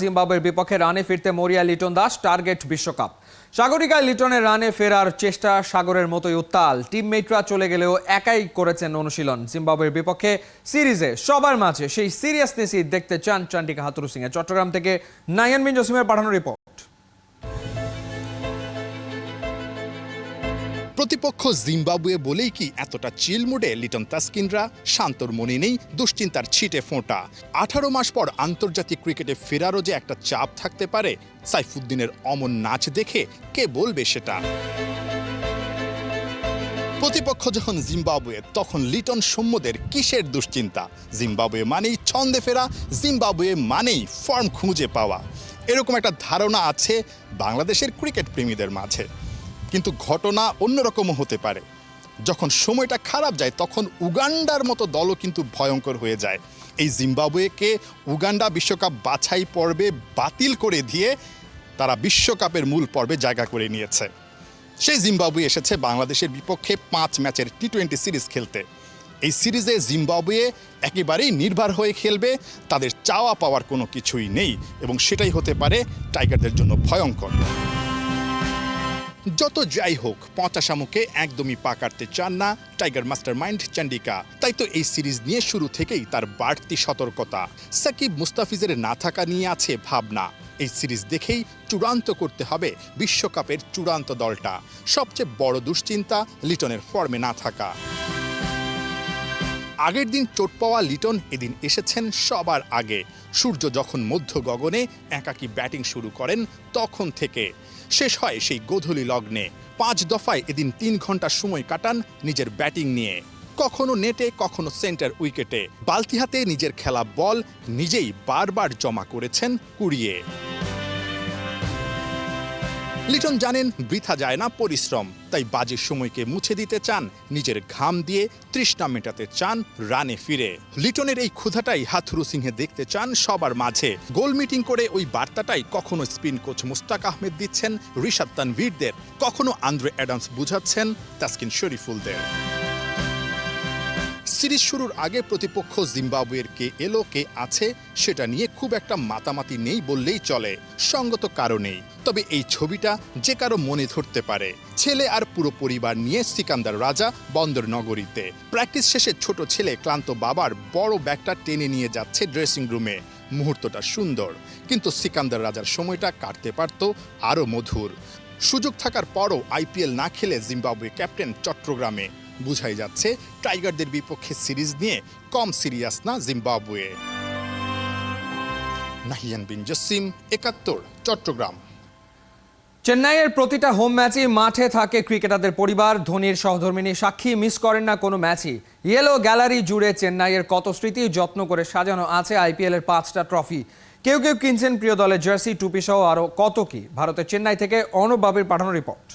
জিম্বাবুয়ের বিপক্ষে রানে ফিরতে মরিয়া লিটন দাস, টার্গেট বিশ্বকাপ। সাগরিকায় লিটনের রানে ফেরার চেষ্টা সাগরের মতোই উত্তাল। টিমমেটরা চলে গেলেও একাই করেছেন অনুশীলন। জিম্বাবুয়ের বিপক্ষে সিরিজে সবার মাঝে সেই সিরিয়াসনেসই দেখতে চান চন্ডিকা হাথুরুসিংহে। চট্টগ্রাম থেকে নাইয়ান বিন জসিমের পাঠানো রিপোর্ট। প্রতিপক্ষ জিম্বাবুয়ে বলেই কি এতটা চিল মুডে লিটন তাসকিনরা? শান্তর মনে নেই দুশ্চিন্তার ছিটে ফোঁটা। 18 মাস পর আন্তর্জাতিক ক্রিকেটে ফেরারও যে একটা চাপ থাকতে পারে, সাইফুদ্দিনের অমন নাচ দেখে কে বলবে সেটা? প্রতিপক্ষ যখন জিম্বাবুয়ে, তখন লিটন সৌম্যদের কিসের দুশ্চিন্তা? জিম্বাবুয়ে মানেই ছন্দে ফেরা, জিম্বাবুয়ে মানেই ফর্ম খুঁজে পাওয়া, এরকম একটা ধারণা আছে বাংলাদেশের ক্রিকেট প্রেমীদের মাঝে। কিন্তু ঘটনা অন্যরকমও হতে পারে। যখন সময়টা খারাপ যায় তখন উগান্ডার মতো দলও কিন্তু ভয়ঙ্কর হয়ে যায়। এই জিম্বাবুয়েকে উগান্ডা বিশ্বকাপ বাছাই পর্বে বাতিল করে দিয়ে তারা বিশ্বকাপের মূল পর্বে জায়গা করে নিয়েছে। সেই জিম্বাবুয়ে এসেছে বাংলাদেশের বিপক্ষে 5 ম্যাচের টি-20 সিরিজ খেলতে। এই সিরিজে জিম্বাবুয়ে একেবারেই নির্ভর হয়ে খেলবে, তাদের চাওয়া পাওয়ার কোনো কিছুই নেই এবং সেটাই হতে পারে টাইগারদের জন্য ভয়ঙ্কর। যত যাই হোক, পচা শামুকে একদমই পা কাটতে চান না টাইগার মাস্টার মাইন্ড চন্ডিকা। তাই তো এই সিরিজ নিয়ে শুরু থেকেই তার বাড়তি সতর্কতা। সাকিব মুস্তাফিজের না থাকা নিয়ে আছে ভাবনা। এই সিরিজ দেখেই চূড়ান্ত করতে হবে বিশ্বকাপের চূড়ান্ত দলটা। সবচেয়ে বড় দুশ্চিন্তা লিটনের ফর্মে না থাকা। আগের দিন চোট পাওয়া লিটন এদিন এসেছেন সবার আগে। সূর্য যখন মধ্য গগনে একাকী ব্যাটিং শুরু করেন তখন থেকে শেষ হয় সেই গোধূলি লগ্নে। 5 দফায় এদিন 3 ঘন্টা সময় কাটান নিজের ব্যাটিং নিয়ে। কখনো নেটে, কখনো সেন্টার উইকেটে। বালতি হাতে নিজের খেলা বল নিজেই বারবার জমা করেছেন কুড়িয়ে। লিটন জানেন বৃথা যায় না পরিশ্রম, তাই বাজে সময়কে মুছে দিতে চান নিজের ঘাম দিয়ে, তৃষ্ণা মেটাতে চান রানে ফিরে। লিটনের এই ক্ষুধাটাই হাথুরুসিংহে দেখতে চান সবার মাঝে। গোল মিটিং করে ওই বার্তাটাই কখনো স্পিন কোচ মুস্তাক আহমেদ দিচ্ছেন ঋষাদ তানভীরদের, কখনো আন্দ্রে অ্যাডামস বুঝাচ্ছেন তাসকিন শরীফুলদের। সিরিজ শুরুর আগে প্রতিপক্ষ জিম্বাবুয়ের কে এলো কে আছে সেটা নিয়ে খুব একটা মাতামাতি নেই বললেই চলে, সঙ্গত কারণেই। তবে এই ছবিটা যে কারো মনে ধরতে পারে। ছেলে আর পুরো পরিবার নিয়ে সিকান্দার রাজা বন্দর নগরীতে। প্র্যাকটিস শেষে ছোট ছেলে ক্লান্ত বাবার বড় ব্যাগটা টেনে নিয়ে যাচ্ছে ড্রেসিং রুমে। মুহূর্তটা সুন্দর, কিন্তু সিকান্দার রাজার সময়টা কাটতে পারত আরও মধুর। সুযোগ থাকার পরও আইপিএল না খেলে জিম্বাবুয়ে ক্যাপ্টেন চট্টগ্রামে। বুঝাই যাচ্ছে টাইগারদের বিপক্ষে সিরিজ নিয়ে কম সিরিয়াস না জিম্বাবুয়ে। নাহিয়ান বিন জসিম, 71, চট্টগ্রাম। চেন্নাইয়ের প্রতিটা হোম ম্যাচই মাঠে থাকে ক্রিকেটারদের পরিবার। ধোনির সহধর্মিনী সাক্ষী মিস করেন না কোনো ম্যাচই। ইয়েলো গ্যালারি জুড়ে চেন্নাইয়ের কত স্মৃতি যত্ন করে সাজানো আছে আইপিএলের 5টা ট্রফি। কেউ কেউ কিনছেন প্রিয় দলের জার্সি, টুপি সহ আরও কত কি। ভারতের চেন্নাই থেকে অর্ণব বাবির পাঠানো রিপোর্ট।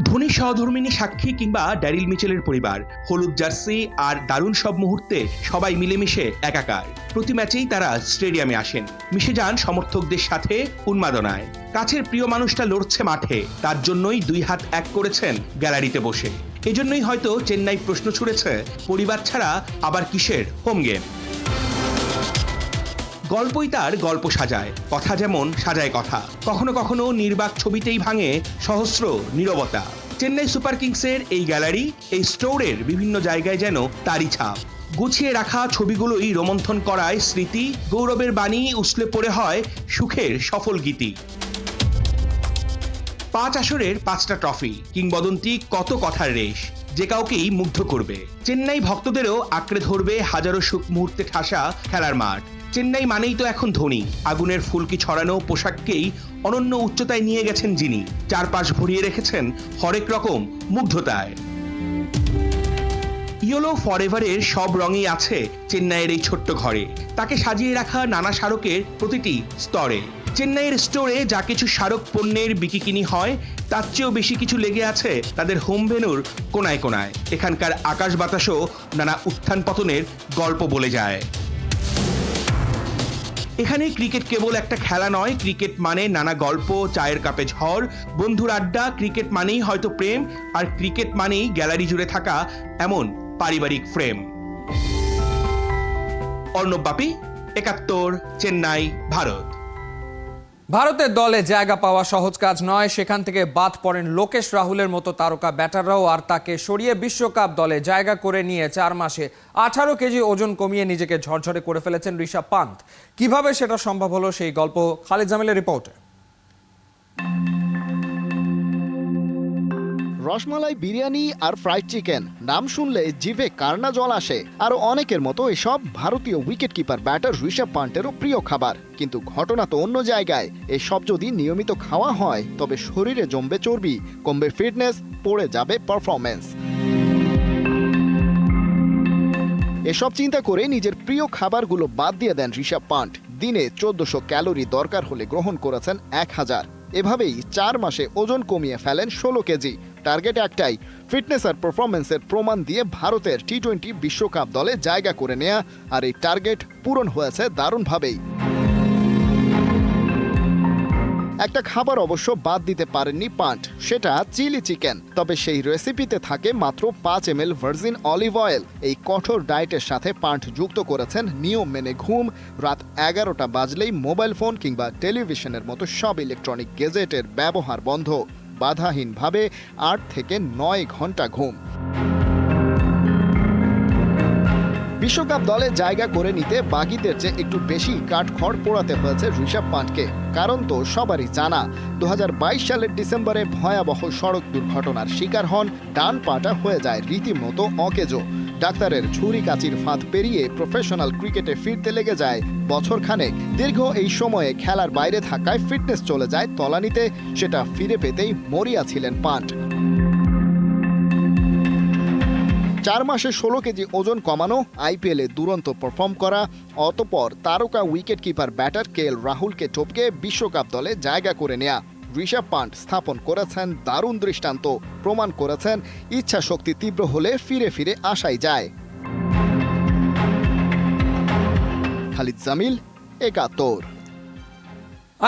ধোনির সহধর্মিনী সাক্ষী কিংবা ড্যারিল মিচেলের পরিবার, হলুদ জার্সি আর দারুণ সব মুহূর্তে সবাই মিলেমিশে একাকার। প্রতি ম্যাচেই তারা স্টেডিয়ামে আসেন, মিশে যান সমর্থকদের সাথে উন্মাদনায়। কাছের প্রিয় মানুষটা লড়ছে মাঠে, তার জন্যই 2 হাত এক করেছেন গ্যালারিতে বসে। এজন্যই হয়তো চেন্নাই প্রশ্ন ছুড়েছে, পরিবার ছাড়া আবার কিসের হোম গেম। গল্পই তার গল্প সাজায়, কথা যেমন সাজায় কথা। কখনো কখনো নির্বাক ছবিতেই ভাঙে সহস্র নীরবতা। চেন্নাই সুপার কিংসের এই গ্যালারি, এই স্টোরের বিভিন্ন জায়গায় যেন তারই ছাপ। গুছিয়ে রাখা ছবিগুলোই রোমন্থন করায় স্মৃতি, গৌরবের বাণী উছলে পড়ে হয় সুখের সফল গীতি। 5 আসরের 5টা ট্রফি, কিংবদন্তি কত কথার রেশ, যে কাউকেই মুগ্ধ করবে। চেন্নাই ভক্তদেরও আঁকড়ে ধরবে হাজারো সুখ মুহূর্তে ঠাসা খেলার মাঠ। চেন্নাই মানেই তো এখন ধোনি। আগুনের ফুলকি ছড়ানো পোশাককেই অনন্য উচ্চতায় নিয়ে গেছেন যিনি। চারপাশ ভরিয়ে রেখেছেন হরেক রকম মুগ্ধতায়। ইয়েলো ফরএভারের সব রঙই আছে চেন্নাইয়ের এই ছোট্ট ঘরে। তাকে সাজিয়ে রাখা নানা স্মারকের প্রতিটি স্তরে। চেন্নাইয়ের স্টোরে যা কিছু স্মারক পণ্যের বিকিকিনি হয়, তার চেয়েও বেশি কিছু লেগে আছে তাদের হোম ভেন্যুর কোনায় কোনায়। এখানকার আকাশ বাতাসও নানা উত্থান পতনের গল্প বলে যায়। এখানে ক্রিকেট কেবল একটা খেলা নয়, ক্রিকেট মানে নানা গল্প, চায়ের কাপে ঝড়, বন্ধুর আড্ডা। ক্রিকেট মানেই হয়তো প্রেম, আর ক্রিকেট মানেই গ্যালারি জুড়ে থাকা এমন পারিবারিক ফ্রেম। অর্ণব বাপি, ৭১, চেন্নাই, ভারত। ভারতের দলে জায়গা পাওয়া সহজ কাজ নয়, সেখান থেকে বাদ পড়েন লোকেশ রাহুলের মতো তারকা ব্যাটাররাও, আর তাকে সরিয়ে বিশ্বকাপ দলে জায়গা করে নিয়ে 4 মাসে 18 কেজি ওজন কমিয়ে নিজেকে ঝরঝরে করে ফেলেছেন ঋষভ পান্থ। কিভাবে সেটা সম্ভব হলো, সেই গল্প খালিদ জামিলের রিপোর্টে। রসমালাই বিরিয়ানি আর ফ্রাইড চিকেন নাম শুনলে জিভে কান্না জল আসে। আরও অনেকের মতো এসব ভারতীয় উইকেট কিপার ব্যাটার ঋষভ পান্টেরও প্রিয় খাবার। কিন্তু ঘটনা তো অন্য জায়গায়। এসব যদি নিয়মিত খাওয়া হয় তবে শরীরে জমবে চর্বি, কমবে ফিটনেস, পড়ে যাবে পারফরমেন্স। এসব চিন্তা করে নিজের প্রিয় খাবারগুলো বাদ দিয়ে দেন ঋষভ পান্ট। দিনে 1400 ক্যালোরি দরকার হলে গ্রহণ করেছেন 1000। এভাবেই 4 মাসে ওজন কমিয়ে ফেলেন 16 কেজি। টার্গেট একটাই, ফিটনেস আর পারফরমেন্সের প্রমাণ দিয়ে ভারতের টি-20 বিশ্বকাপ দলে জায়গা করে নেয়া। আর এই টার্গেট পূরণ হয়েছে দারুণভাবেই। একটা খাবার অবশ্য বাদ দিতে পারেননি পান্ট, সেটা চিলি চিকেন। তবে সেই রেসিপিতে থাকে মাত্র 5 ml ভার্জিন অলিভ অয়েল। এই কঠোর ডায়েটের সাথে পান্ট যুক্ত করেছেন নিয়ম মেনে ঘুম। রাত 11টা বাজলেই মোবাইল ফোন কিংবা টেলিভিশনের মতো সব ইলেকট্রনিক গেজেটের ব্যবহার বন্ধ। বাধাহীনভাবে 8 থেকে 9 ঘন্টা ঘুম। বিশ্বকাপ দলে জায়গা করে নিতে বাকিদের চেয়ে একটু বেশি কাঠখড় পোড়াতে হয়েছে ঋষভ পান্টকে। কারণ তো সবারই জানা, 2022 সালের ডিসেম্বরে ভয়াবহ সড়ক দুর্ঘটনার শিকার হন। ডান পাটা হয়ে যায় রীতিমতো অকেজো। ডাক্তারের ছুরি কাচির ফাঁদ পেরিয়ে প্রফেশনাল ক্রিকেটে ফিরতে লেগে যায় বছরখানেক। দীর্ঘ এই সময়ে খেলার বাইরে থাকায় ফিটনেস চলে যায় তলানিতে। সেটা ফিরে পেতেই মরিয়া ছিলেন পান্ট। 4 মাসে 16 কেজি ওজন কমানো, আইপিএলে দুরন্ত পারফর্ম করা, অতঃপর তারকা উইকেট কিপার ব্যাটার কেএল রাহুলকে টপকে বিশ্বকাপ দলে জায়গা করে নেয়া। ঋষভ পান্ট স্থাপন করেছেন দারুণ দৃষ্টান্ত। প্রমাণ করেছেন ইচ্ছা শক্তি তীব্র হলে ফিরে ফিরে আসাই যায়। খালিদ জামিল, ৭১।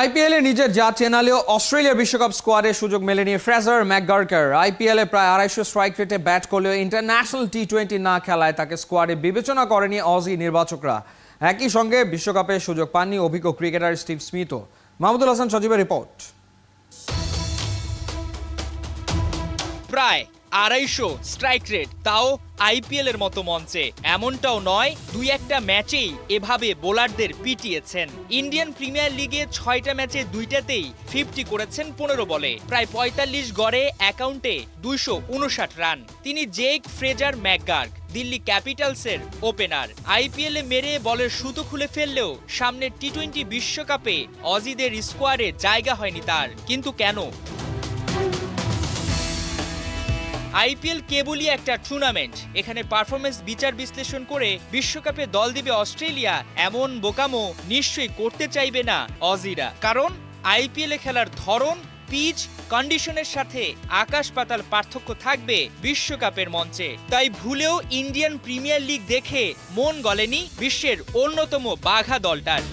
আইপিএলে নিজের যা চেনালেও অস্ট্রেলিয়া বিশ্বকাপ স্কোয়াডে সুযোগ মেলেনি ফ্রেজার ম্যাকগার্কার। আইপিএলে প্রায় 250 স্ট্রাইক রেটে ব্যাট করলেও ইন্টারন্যাশনাল টি-20 না খেলায় তাকে স্কোয়াডে বিবেচনা করেনি অজি নির্বাচকরা। একই সঙ্গে বিশ্বকাপে সুযোগ পাননি অভিজ্ঞ ক্রিকেটার স্টিভ স্মিথও। মাহমুদুল হাসান সজীবের রিপোর্ট। প্রায় 250 স্ট্রাইক রেট, তাও আইপিএল এর মতো মঞ্চে। এমনটাও নয়, 2-1টা ম্যাচেই এভাবে বোলারদের পিটিয়েছেন। ইন্ডিয়ান প্রিমিয়ার লিগে 6টা ম্যাচে 2টাতেই 50 করেছেন 15 বলে, প্রায় 45 গড়ে অ্যাকাউন্টে 259 রান। তিনি জেক ফ্রেজার ম্যাকগার্ক, দিল্লি ক্যাপিটালসের ওপেনার। আইপিএলে মেরে বলের সুতো খুলে ফেললেও সামনের টি-20 বিশ্বকাপে অজিদের স্কোয়াডে জায়গা হয়নি তার। কিন্তু কেন? আইপিএল কেবলই একটা টুর্নামেন্ট, এখানে পারফরমেন্স বিচার বিশ্লেষণ করে বিশ্বকাপে দল দিবে অস্ট্রেলিয়া, এমন বোকামো নিশ্চয়ই করতে চাইবে না অজিরা। কারণ আইপিএলে খেলার ধরন, পিচ কন্ডিশনের সাথে আকাশ পাতাল পার্থক্য থাকবে বিশ্বকাপের মঞ্চে। তাই ভুলেও ইন্ডিয়ান প্রিমিয়ার লিগ দেখে মন গলেনি বিশ্বের অন্যতম বাঘা দলটার।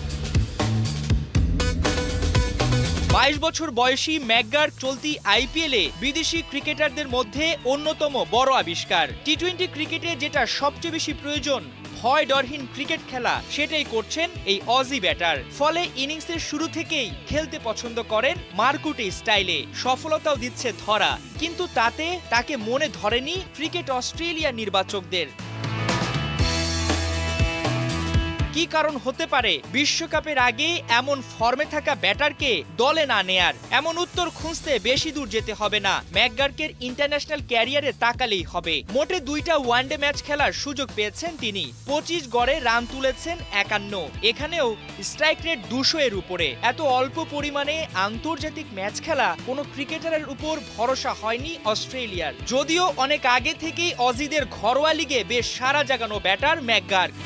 22 বছর বয়সী ম্যাকগার্ক চলতি আইপিএলে বিদেশি ক্রিকেটারদের মধ্যে অন্যতম বড় আবিষ্কার। টি-20 ক্রিকেটে যেটা সবচেয়ে বেশি প্রয়োজন, ভয় ডরহীন ক্রিকেট খেলা, সেটাই করছেন এই অজি ব্যাটার। ফলে ইনিংসের শুরু থেকেই খেলতে পছন্দ করেন মারকুটে স্টাইলে। সফলতাও দিচ্ছে ধরা, কিন্তু তাতে তাকে মনে ধরেনি ক্রিকেট অস্ট্রেলিয়া নির্বাচকদের। কি কারণ হতে পারে বিশ্বকাপের আগে এমন ফর্মে থাকা ব্যাটারকে দলে না নেয়ার? এমন উত্তর খুঁজতে বেশি দূর যেতে হবে না, ম্যাকগার্কের ইন্টারন্যাশনাল ক্যারিয়ারে তাকালেই হবে। মোটে 2টা ওয়ানডে ম্যাচ খেলার সুযোগ পেয়েছেন তিনি। 25 গড়ে রান তুলেছেন 51। এখানেও স্ট্রাইক রেট 200 এর উপরে। এত অল্প পরিমাণে আন্তর্জাতিক ম্যাচ খেলা কোনো ক্রিকেটারের উপর ভরসা হয়নি অস্ট্রেলিয়ার। যদিও অনেক আগে থেকেই অজিদের ঘরোয়া লিগে বেশ সাড়া জাগানো ব্যাটার ম্যাকগার্ক।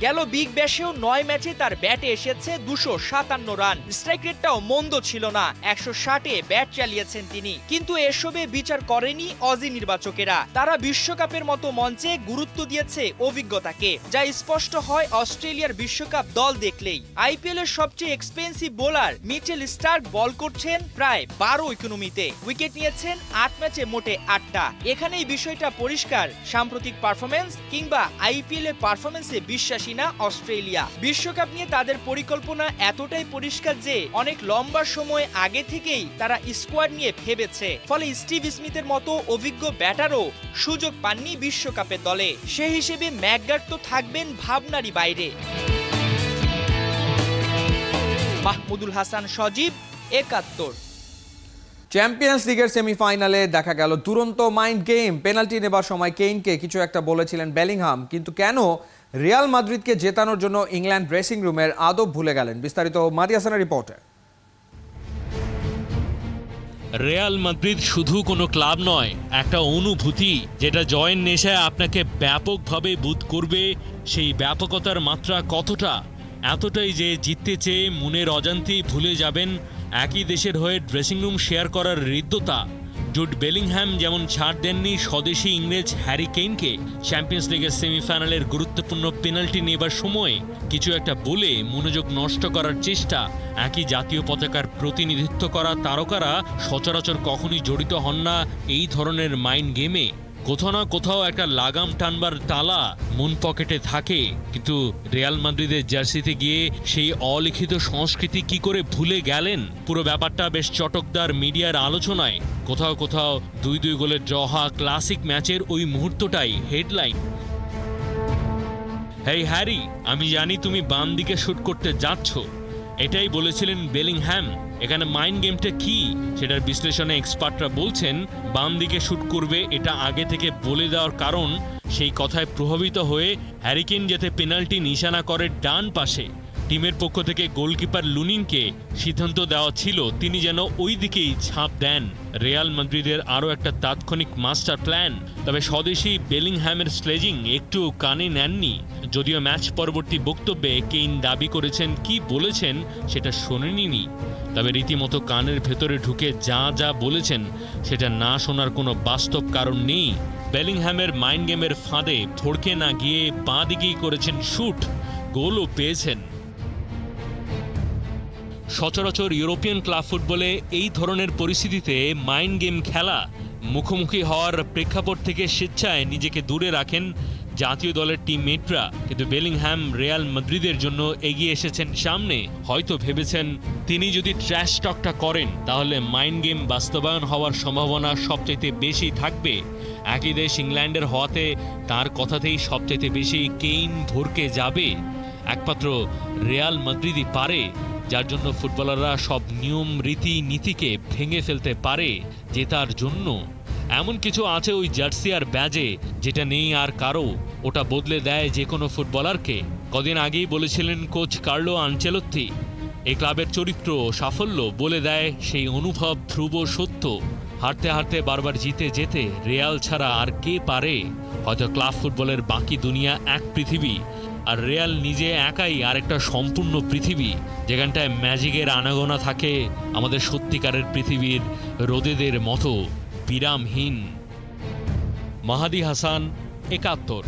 গেল বিগ ব্যাশেও ৯ ম্যাচে তার ব্যাটে এসেছে ২৫৭ রান। স্ট্রাইক রেটটাও মন্দ ছিল না, ১৬০-এ ব্যাট চালিয়েছেন তিনি। কিন্তু এসবে বিচার করেনি অজি নির্বাচকেরা। তারা বিশ্বকাপের মতো মঞ্চে গুরুত্ব দিয়েছে অভিজ্ঞতাকে, যা স্পষ্ট হয় অস্ট্রেলিয়ার বিশ্বকাপ দল দেখলেই। আইপিএল এর সবচেয়ে এক্সপেন্সিভ বোলার মিচেল স্টার্ক বল করছেন প্রায় ১২ ইকোনমিতে, উইকেট নিয়েছেন ৮ ম্যাচে মোটে ৮টা। এখানেই বিষয়টা পরিষ্কার, সাম্প্রতিক পারফরমেন্স কিংবা আইপিএল এর পারফরমেন্সে বিশ্বাসী না অস্ট্রেলিয়া। বিশ্বকাপ নিয়ে তাদের পরিকল্পনা এতটাই পরিষ্কার যে অনেক লম্বা সময় আগে থেকেই তারা স্কোয়াড নিয়ে ভেবেছে। ফলে স্টিভ স্মিথের মতো অভিজ্ঞ ব্যাটারও সুযোগ পাননি বিশ্বকাপের দলে। সেই হিসেবে ম্যাকগার্ক তো থাকবেন ভাবনারই বাইরে। মাহমুদুল হাসান সজীব, ৭১। চ্যাম্পিয়ন্স লিগের সেমিফাইনালে দেখা গেল দুরন্ত মাইন্ড গেম। পেনাল্টি নেবার সময় কেইনকে কিছু একটা বলেছিলেন বেলিংহাম, কিন্তু কেন রিয়াল মাদ্রিদকে জেতানোর জন্য ইংল্যান্ড ড্রেসিং রুমের আদব ভুলে গেলেন? বিস্তারিত মাদি হাসানের রিপোর্টে। রিয়াল মাদ্রিদ শুধু কোনো ক্লাব নয়, একটা অনুভূতি যেটা জয়ের নেশায় আপনাকে ব্যাপকভাবে বুধ করবে। সেই ব্যাপকতার মাত্রা কতটা? এতটাই যে জিততে চেয়ে মনের অজান্তেই ভুলে যাবেন একই দেশের হয়ে ড্রেসিং রুম শেয়ার করার হৃদ্যতা। জুড বেলিংহ্যাম যেমন ছাড় দেননি স্বদেশি ইংরেজ হ্যারি কেইনকে চ্যাম্পিয়ন্স লিগের সেমিফাইনালের গুরুত্বপূর্ণ পেনাল্টি নেবার সময় কিছু একটা বলে মনোযোগ নষ্ট করার চেষ্টা। একই জাতীয় পতাকার প্রতিনিধিত্ব করা তারকারা সচরাচর কখনই জড়িত হন না এই ধরনের মাইন্ড গেমে। কোথাও না কোথাও একটা লাগাম টানবার তালা মন পকেটে থাকে, কিন্তু রিয়াল মাদ্রিদের জার্সিতে গিয়ে সেই অলিখিত সংস্কৃতি কি করে ভুলে গেলেন? পুরো ব্যাপারটা বেশ চটকদার মিডিয়ার আলোচনায়। কোথাও কোথাও ২-২ গোলের ড্র হওয়া ক্লাসিক ম্যাচের ওই মুহূর্তটাই হেডলাইন। হেই হ্যারি, আমি জানি তুমি বাম দিকে শুট করতে যাচ্ছ, এটাই বলেছিলেন বেলিংহ্যাম। এখানে মাইন্ড গেমটা কি সেটার বিশ্লেষণে এক্সপার্টরা বলছেন বাম দিকে শুট করবে এটা আগে থেকে বলে দেওয়ার কারণ সেই কথায় প্রভাবিত হয়ে হ্যারি কেইন যাতে পেনাল্টি নিশানা করে ডান পাশে। টিমের পক্ষ থেকে গোলকিপার লুনিনকে সিদ্ধান্ত দেওয়া ছিল তিনি যেন ওই দিকেই ছাপ দেন। রিয়াল মাদ্রিদের আরও একটা তাৎক্ষণিক মাস্টার প্ল্যান। তবে স্বদেশি বেলিংহ্যামের স্লেজিং একটু কানে নেননি। যদিও ম্যাচ পরবর্তী বক্তব্যে কেইন দাবি করেছেন কি বলেছেন সেটা শোনেনি, তবে রীতিমতো কানের ভেতরে ঢুকে যা যা বলেছেন সেটা না শোনার কোনো বাস্তব কারণ নেই। বেলিংহ্যামের মাইন্ড গেমের ফাঁদে ফড়কে না গিয়ে বাঁ দিকেই করেছেন শুট, গোলও পেয়েছেন। সচরাচর ইউরোপিয়ান ক্লাব ফুটবলে এই ধরনের পরিস্থিতিতে মাইন্ড গেম খেলা মুখোমুখি হওয়ার প্রেক্ষাপট থেকে স্বেচ্ছায় নিজেকে দূরে রাখেন জাতীয় দলের টিমমেটরা। কিন্তু বেলিংহ্যাম রিয়াল মাদ্রিদের জন্য এগিয়ে এসেছেন সামনে। হয়তো ভেবেছেন তিনি যদি ট্র্যাশ টকটা করেন তাহলে মাইন্ড গেম বাস্তবায়ন হওয়ার সম্ভাবনা সবচাইতে বেশি থাকবে। একই দেশ ইংল্যান্ডের হওয়াতে তার কথাতেই সবচাইতে বেশি কেইন ভরকে যাবে। একমাত্র রিয়াল মাদ্রিদই পারে, যার জন্য ফুটবলাররা সব নিয়ম রীতি নীতিকে ভেঙে ফেলতে পারে জেতার জন্য। এমন কিছু আছে ওই জার্সি আর ব্যাজে যেটা নেই আর কারো, ওটা বদলে দেয় যে কোনো ফুটবলারকে। কদিন আগেই বলেছিলেন কোচ কার্লো আনচেলত্তি, এই ক্লাবের চরিত্র সাফল্য বলে দেয় সেই অনুভব ধ্রুব সত্য। হারতে হারতে বারবার জিতে যেতে রিয়াল ছাড়া আর কে পারে? হয়তো ক্লাব ফুটবলের বাকি দুনিয়া এক পৃথিবী, আর রিয়াল নিজে একাই আরেকটা সম্পূর্ণ পৃথিবী, যেখানটায় ম্যাজিকের আনাগোনা থাকে আমাদের সত্যিকারের পৃথিবীর রোদেদের মতো বিরামহীন। মাহাদি হাসান, ৭১।